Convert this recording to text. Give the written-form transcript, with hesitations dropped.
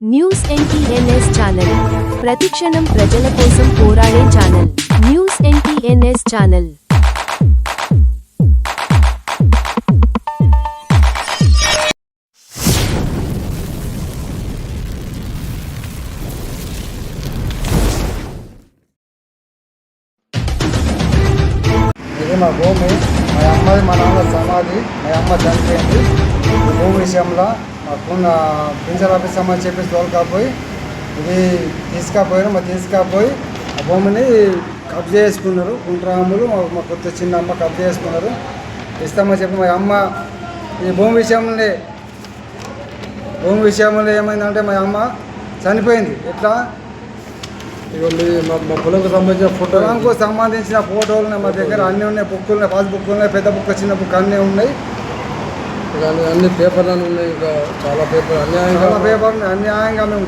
News NTNS channel ప్రతిక్షణం ప్రజల కోసం పోరాడే ఛానల్. News NTNS channel. ఇది మా భూమి, మా అమ్మది మా నాన్న సమాధి. మా అమ్మ చనిపోయింది. ఈ భూమి విషయంలో మాకున్న పింఛన్ ఆఫీస్ అమ్మని చెప్పేసి తోలుకపోయి ఇది తీసుకపోయారు. మా తీసుకపోయి ఆ భూమిని కబ్జా చేసుకున్నారు. కుంట్రాములు మా కొత్త చిన్న అమ్మ కబ్జా చేసుకున్నారు. ఇస్తామని చెప్పి మా అమ్మ ఈ భూమి విషయంలో ఏమైందంటే మా అమ్మ చనిపోయింది. ఎట్లా మా పొలంకు సంబంధించిన పొలంకు సంబంధించిన ఫోటోలు మా దగ్గర అన్నీ ఉన్నాయి. బుక్కులు ఉన్నాయి, పాస్బుక్ ఉన్నాయి, పెద్ద బుక్ చిన్న బుక్ అన్నీ ఉన్నాయి. అన్ని పేపర్లు ఉన్నాయి. ఇంకా చాలా పేపర్ అన్యాయంగా అన్యాయంగా మేము